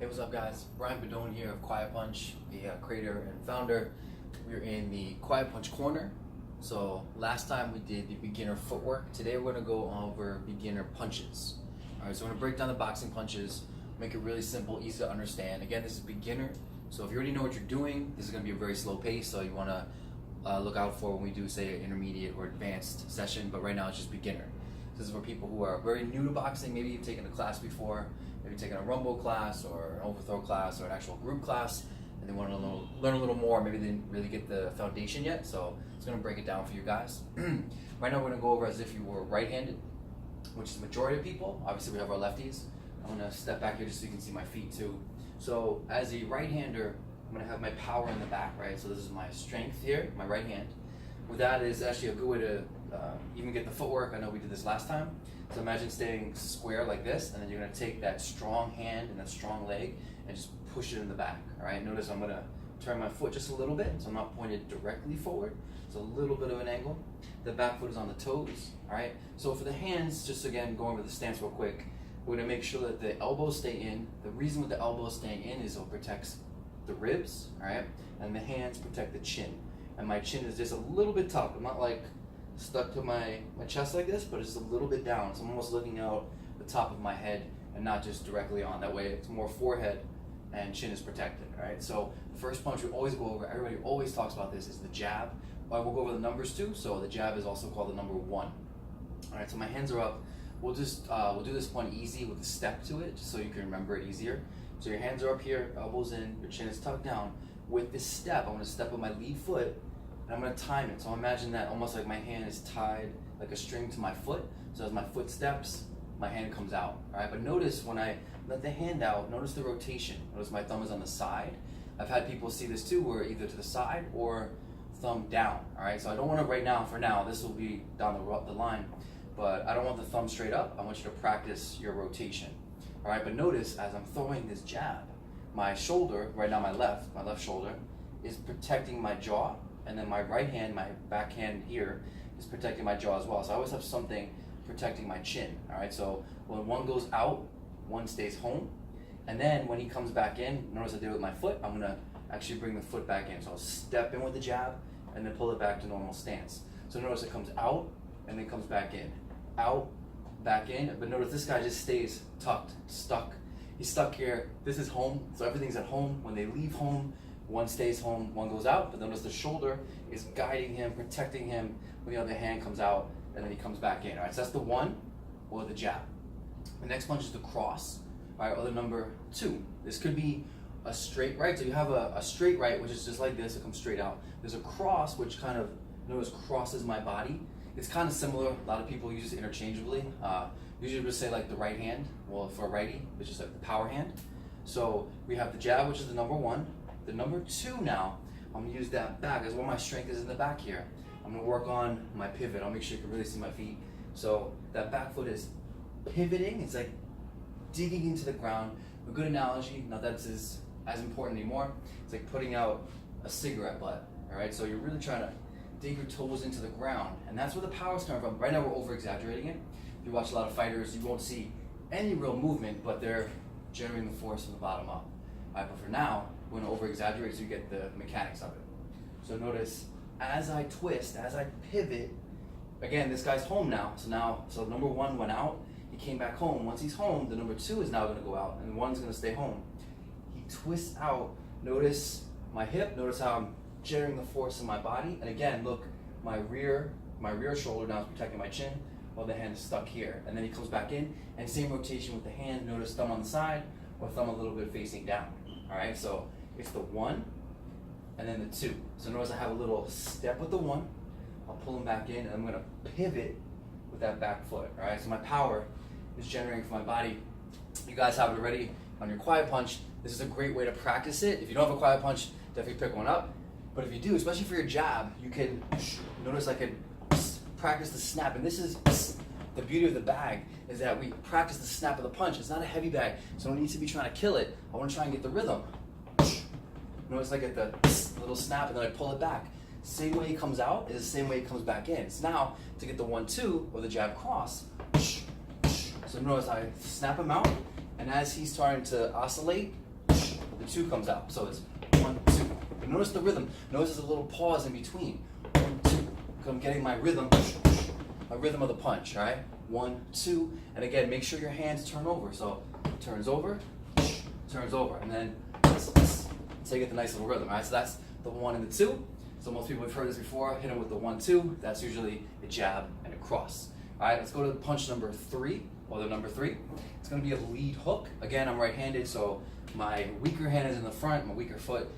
Hey, what's up guys? Brian Bedone here of Quiet Punch, the creator and founder. We're in the Quiet Punch corner. So last time we did the beginner footwork. Today we're gonna go over beginner punches. All right, so we're gonna break down the boxing punches, make it really simple, easy to understand. Again, this is beginner. So if you already know what you're doing, this is gonna be a very slow pace. So you wanna look out for when we do say an intermediate or advanced session, but right now it's just beginner. This is for people who are very new to boxing. Maybe you've taken a class before, maybe taken a rumble class or an overthrow class or an actual group class, and they want to learn a little more. Maybe they didn't really get the foundation yet, so it's going to break it down for you guys. Right now we're going to go over as if you were right-handed, which is the majority of people. Obviously we have our lefties. I'm going to step back here just so you can see my feet too. So as a right-hander, I'm going to have my power in the back, right? So this is my strength here, my right hand. With that is actually a good way to even get the footwork. I know we did this last time. So imagine staying square like this, and then you're gonna take that strong hand and that strong leg and just push it in the back, all right? Notice I'm gonna turn my foot just a little bit, so I'm not pointed directly forward. It's a little bit of an angle. The back foot is on the toes, all right? So for the hands, just again, going over the stance real quick, we're gonna make sure that the elbows stay in. The reason with the elbows staying in is it protects the ribs, all right? And the hands protect the chin. And my chin is just a little bit tucked. I'm not like stuck to my chest like this, but it's just a little bit down. So I'm almost looking out the top of my head and not just directly on. That way it's more forehead and chin is protected, all right? So the first punch we always go over, everybody always talks about this, is the jab. But we'll go over the numbers too. So the jab is also called the number 1. All right, so my hands are up. We'll just, we'll do this one easy with a step to it, just so you can remember it easier. So your hands are up here, elbows in, your chin is tucked down. With this step, I'm gonna step with my lead foot, and I'm gonna time it. So imagine that almost like my hand is tied like a string to my foot. So as my foot steps, my hand comes out, all right? But notice when I let the hand out, notice the rotation. Notice my thumb is on the side. I've had people see this too, where either to the side or thumb down, all right? So I don't wanna right now, for now, this will be down the line, but I don't want the thumb straight up. I want you to practice your rotation, all right? But notice as I'm throwing this jab, my shoulder, right now my left shoulder, is protecting my jaw, and then my right hand, my back hand here, is protecting my jaw as well. So I always have something protecting my chin, all right? So when one goes out, one stays home, and then when he comes back in, notice I did it with my foot, I'm gonna actually bring the foot back in. So I'll step in with the jab, and then pull it back to normal stance. So notice it comes out, and then comes back in. Out, back in, but notice this guy just stays tucked, stuck. He's stuck here. This is home, so everything's at home. When they leave home, one stays home, one goes out, but notice the shoulder is guiding him, protecting him, when the other hand comes out, and then he comes back in. All right, so that's the 1 or the jab. The next punch is the cross, all right, or the number 2. This could be a straight right, so you have a straight right, which is just like this, it comes straight out. There's a cross, which kind of, notice, crosses my body. It's kind of similar. A lot of people use it interchangeably. Usually we just say like the right hand, well, for a righty, it's just like the power hand. So we have the jab, which is the number 1. The number 2 now, I'm gonna use that back, as well my strength is in the back here. I'm gonna work on my pivot. I'll make sure you can really see my feet. So that back foot is pivoting, it's like digging into the ground. A good analogy, not that this is as important anymore, it's like putting out a cigarette butt, all right? So you're really trying to dig your toes into the ground, and that's where the power's coming from. Right now we're over-exaggerating it. If you watch a lot of fighters, you won't see any real movement, but they're generating the force from the bottom up. All right, but for now, we're gonna over-exaggerate so you get the mechanics of it. So notice, as I twist, as I pivot, again, this guy's home now. So number 1 went out, he came back home. Once he's home, the number 2 is now gonna go out, and 1's gonna stay home. He twists out, notice my hip, notice how I'm generating the force in my body, and again, look, my rear shoulder now is protecting my chin, while the hand is stuck here. And then he comes back in, and same rotation with the hand, notice thumb on the side, or thumb a little bit facing down, all right? So it's the 1, and then the 2. So notice I have a little step with the 1, I'll pull him back in, and I'm gonna pivot with that back foot, all right? So my power is generating from my body. You guys have it already on your quiet punch. This is a great way to practice it. If you don't have a quiet punch, definitely pick one up. But if you do, especially for your jab, you can, notice I can practice the snap. And this is the beauty of the bag, is that we practice the snap of the punch. It's not a heavy bag, so I don't need to be trying to kill it. I want to try and get the rhythm. Notice I get the little snap and then I pull it back. Same way it comes out is the same way it comes back in. It's now to get the 1-2 or the jab cross. So notice I snap him out, and as he's starting to oscillate, the 2 comes out. So it's 1, 2. But notice the rhythm. Notice there's a little pause in between. 1, 2. I'm getting my rhythm of the punch, all right? 1, 2, and again, make sure your hands turn over. So turns over, and then so you get the nice little rhythm, all right? So that's the 1 and the 2. So most people have heard this before. Hit them with the 1, 2. That's usually a jab and a cross. All right, let's go to punch number 3, or the number 3. It's going to be a lead hook. Again, I'm right-handed, so my weaker hand is in the front, my weaker foot,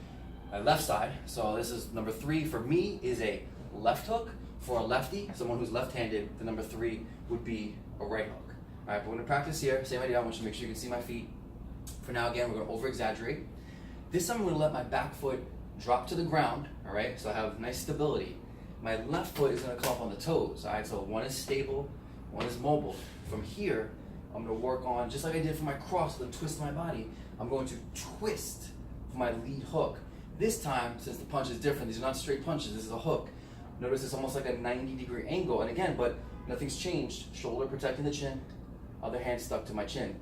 my left side. So this is number 3 for me is a left hook. For a lefty, someone who's left-handed, the number 3 would be a right hook. All right, but we're going to practice here. Same idea. I want you to make sure you can see my feet. For now, again, we're going to over-exaggerate. This time I'm going to let my back foot drop to the ground, all right? So I have nice stability. My left foot is going to come up on the toes, all right? So one is stable, one is mobile. From here, I'm going to work on, just like I did for my cross, the twist of my body, I'm going to twist for my lead hook. This time, since the punch is different, these are not straight punches, this is a hook. Notice it's almost like a 90-degree angle, and again, but nothing's changed. Shoulder protecting the chin, other hand stuck to my chin.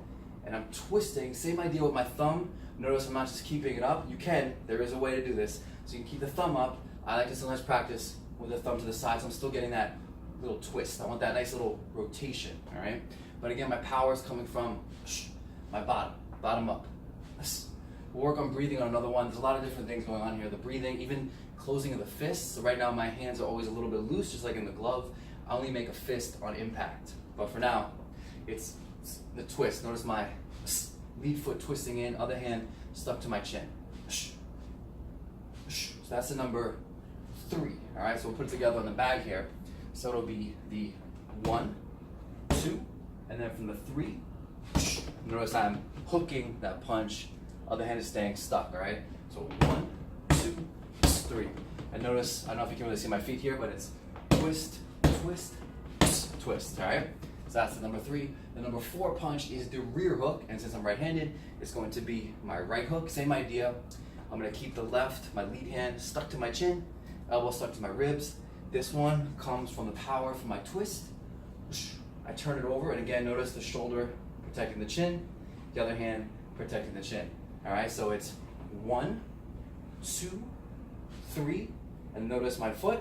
And I'm twisting, same idea with my thumb. Notice I'm not just keeping it up. You can, there is a way to do this. So you can keep the thumb up. I like to sometimes practice with the thumb to the side, so I'm still getting that little twist. I want that nice little rotation, all right? But again, my power is coming from my bottom up. We'll work on breathing on another one. There's a lot of different things going on here. The breathing, even closing of the fists. So right now my hands are always a little bit loose, just like in the glove. I only make a fist on impact. But for now, it's the twist. Notice my lead foot twisting in, other hand stuck to my chin. So that's the number 3. All right, so we'll put it together on the bag here. So it'll be the 1, 2, and then from the 3, notice I'm hooking that punch, other hand is staying stuck, all right? So 1, 2, 3. And notice, I don't know if you can really see my feet here, but it's twist, twist, twist, all right? So that's the number 3. The number 4 punch is the rear hook, and since I'm right-handed, it's going to be my right hook. Same idea. I'm going to keep the left, my lead hand, stuck to my chin, elbow stuck to my ribs. This one comes from the power from my twist. I turn it over, and again, notice the shoulder protecting the chin, the other hand protecting the chin. All right, so it's 1, 2, 3, and notice my foot,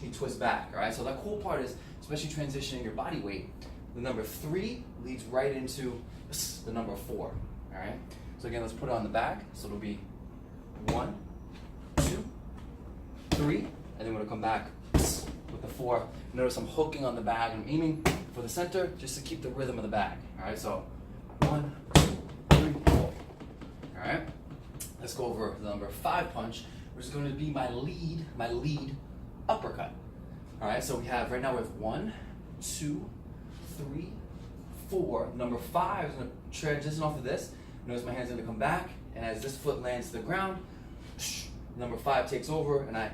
he twists back. All right, so the cool part is, especially transitioning your body weight, the number 3 leads right into the number 4. All right, so again, let's put it on the back. So it'll be 1, 2, 3, and then we're gonna come back with the 4. Notice I'm hooking on the bag. I'm aiming for the center just to keep the rhythm of the bag. All right, so 1, 2, 3, 4. All right, let's go over the number 5 punch, which is going to be my lead uppercut. All right, so we have right now we have 1, 2, 3, 4. Number 5 is going to transition off of this. Notice my hand's going to come back, and as this foot lands to the ground, number 5 takes over, and I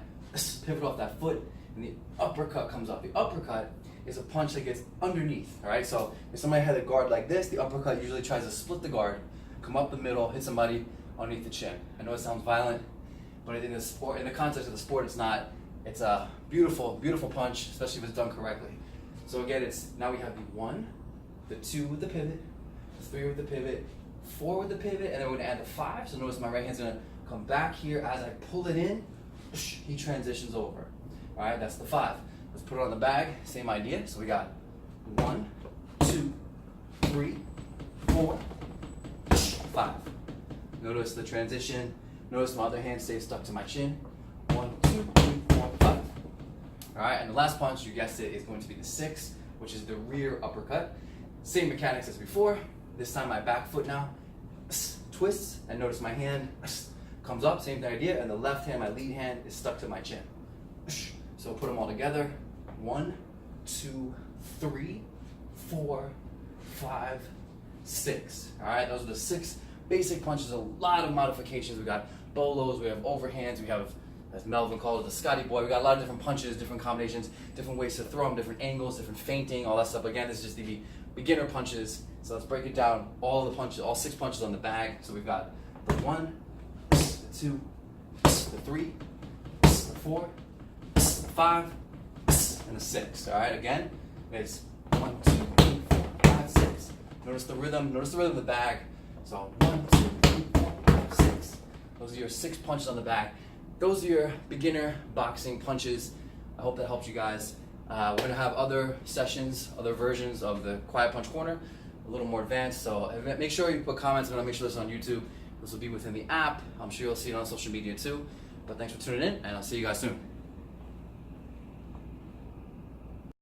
pivot off that foot, and the uppercut comes up. The uppercut is a punch that gets underneath. All right, so if somebody had a guard like this, the uppercut usually tries to split the guard, come up the middle, hit somebody underneath the chin. I know it sounds violent, but in the sport, in the context of the sport, it's not. It's a beautiful, beautiful punch, especially if it's done correctly. So again, it's now we have the 1, the 2 with the pivot, the 3 with the pivot, 4 with the pivot, and then we're gonna add the 5. So notice my right hand's gonna come back here as I pull it in. He transitions over. All right, that's the 5. Let's put it on the bag. Same idea. So we got 1, 2, 3, 4, 5. Notice the transition. Notice my other hand stays stuck to my chin. 1, 2, 3, 4, 5. All right, and the last punch, you guessed it, is going to be the 6, which is the rear uppercut. Same mechanics as before. This time my back foot now twists, and notice my hand comes up, same idea, and the left hand, my lead hand, is stuck to my chin. So put them all together. 1, 2, 3, 4, 5, 6. All right, those are the 6 basic punches. A lot of modifications. We got bolos, we have overhands, we have, as Melvin called it, the Scotty boy. We got a lot of different punches, different combinations, different ways to throw them, different angles, different feinting, all that stuff. Again, this is just the beginner punches. So let's break it down. All the punches, all 6 punches on the bag. So we've got the 1, the 2, the 3, the 4, the 5, and the 6. All right, again, it's 1, 2, 3, 4, 5, 6. Notice the rhythm of the bag. So 1, 2, 3, 4, 5, 6. Those are your 6 punches on the back. Those are your beginner boxing punches. I hope that helps you guys. We're gonna have other sessions, other versions of the Quiet Punch Corner, a little more advanced. So make sure you put comments. I'm gonna make sure this is on YouTube. This will be within the app. I'm sure you'll see it on social media too. But thanks for tuning in, and I'll see you guys soon.